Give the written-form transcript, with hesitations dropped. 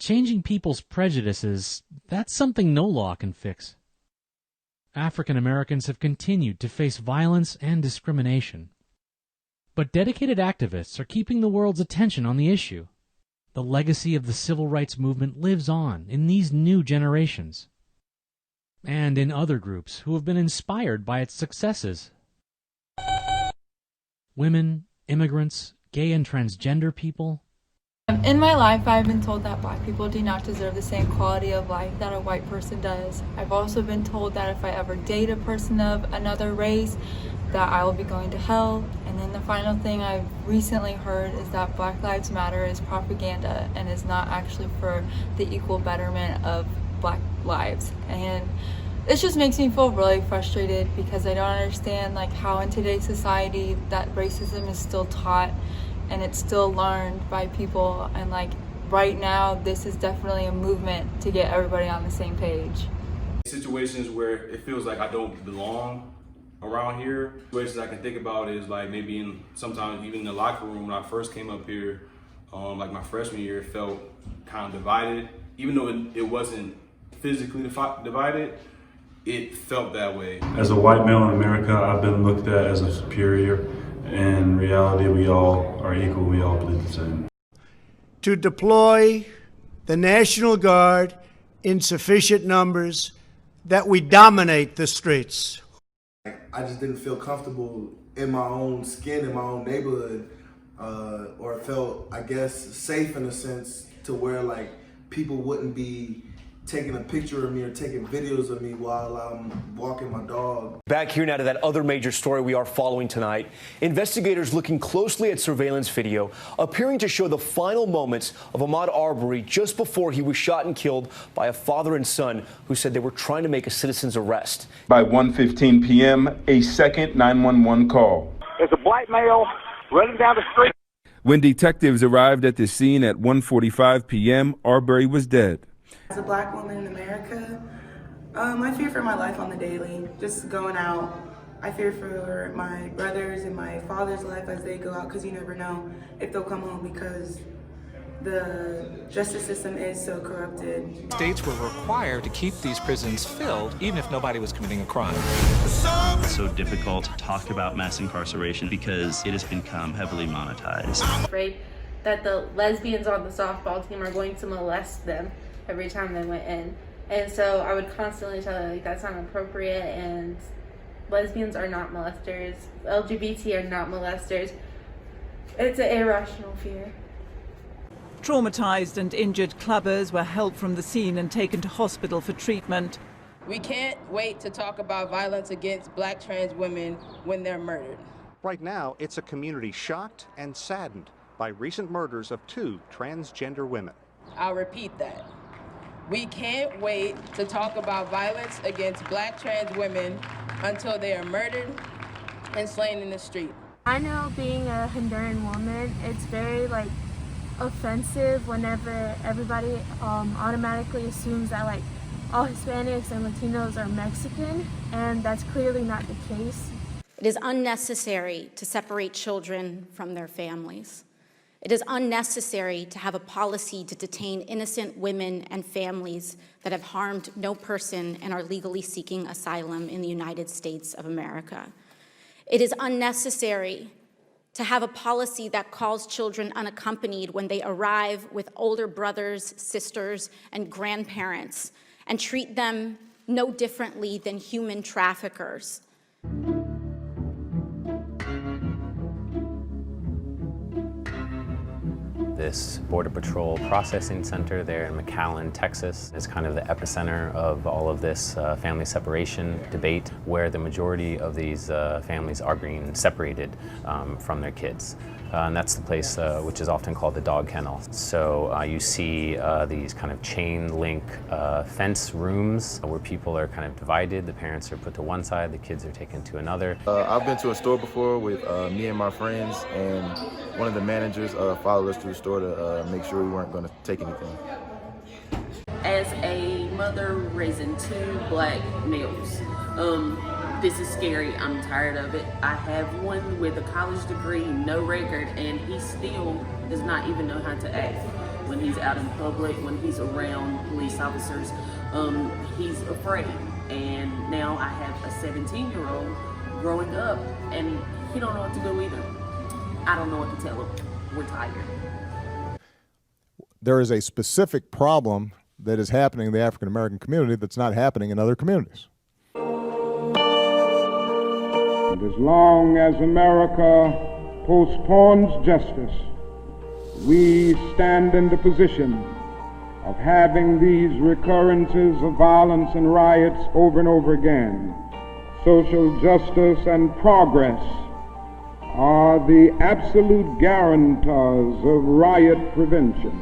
changing people's prejudices, that's something no law can fix. African Americans have continued to face violence and discrimination. But dedicated activists are keeping the world's attention on the issue. The legacy of the civil rights movement lives on in these new generations, and in other groups who have been inspired by its successes. Women, immigrants, gay and transgender people. In my life, I've been told that black people do not deserve the same quality of life that a white person does. I've also been told that if I ever date a person of another race, that I will be going to hell. And then the final thing I've recently heard is that Black Lives Matter is propaganda and is not actually for the equal betterment of black lives. And it just makes me feel really frustrated because I don't understand how in today's society that racism is still taught and it's still learned by people, and right now this is definitely a movement to get everybody on the same page. Situations where it feels like I don't belong around here. Situations I can think about is maybe sometimes even in the locker room when I first came up here, my freshman year, it felt kind of divided. Even though it wasn't physically divided, it felt that way. As a white male in America, I've been looked at as a superior. In reality, we all are equal, we all bleed the same. To deploy the National Guard in sufficient numbers that we dominate the streets. I just didn't feel comfortable in my own skin, in my own neighborhood, or felt, I guess, safe in a sense to where people wouldn't be taking a picture of me or taking videos of me while I'm walking my dog. Back here now to that other major story we are following tonight. Investigators looking closely at surveillance video appearing to show the final moments of Ahmaud Arbery just before he was shot and killed by a father and son who said they were trying to make a citizen's arrest. By 1:15 p.m., a second 911 call. There's a black male running down the street. When detectives arrived at the scene at 1:45 p.m., Arbery was dead. As a black woman in America, I fear for my life on the daily, just going out. I fear for my brothers and my father's life as they go out, because you never know if they'll come home, because the justice system is so corrupted. States were required to keep these prisons filled, even if nobody was committing a crime. It's so difficult to talk about mass incarceration because it has become heavily monetized. I'm afraid that the lesbians on the softball team are going to molest them every time they went in. And so I would constantly tell them that's not appropriate, and lesbians are not molesters, LGBT are not molesters. It's an irrational fear. Traumatized and injured clubbers were helped from the scene and taken to hospital for treatment. We can't wait to talk about violence against black trans women when they're murdered. Right now, it's a community shocked and saddened by recent murders of 2 transgender women. I'll repeat that. We can't wait to talk about violence against black trans women until they are murdered and slain in the street. I know being a Honduran woman, it's very offensive whenever everybody automatically assumes that all Hispanics and Latinos are Mexican, and that's clearly not the case. It is unnecessary to separate children from their families. It is unnecessary to have a policy to detain innocent women and families that have harmed no person and are legally seeking asylum in the United States of America. It is unnecessary to have a policy that calls children unaccompanied when they arrive with older brothers, sisters, and grandparents, and treat them no differently than human traffickers. This Border Patrol processing center there in McAllen, Texas, is kind of the epicenter of all of this family separation debate, where the majority of these families are being separated from their kids. And that's the place which is often called the dog kennel. So you see these kind of chain link fence rooms where people are kind of divided. The parents are put to one side, the kids are taken to another. I've been to a store before with me and my friends, and one of the managers followed us to the store to make sure we weren't going to take anything. As a mother raising 2 black males, this is scary. I'm tired of it. I have one with a college degree, no record, and he still does not even know how to act. when he's out in public, when he's around police officers. He's afraid. And now I have a 17-year-old growing up, and he don't know what to do either. I don't know what to tell him. We're tired. There is a specific problem that is happening in the African American community that's not happening in other communities. And as long as America postpones justice, we stand in the position of having these recurrences of violence and riots over and over again. Social justice and progress are the absolute guarantors of riot prevention.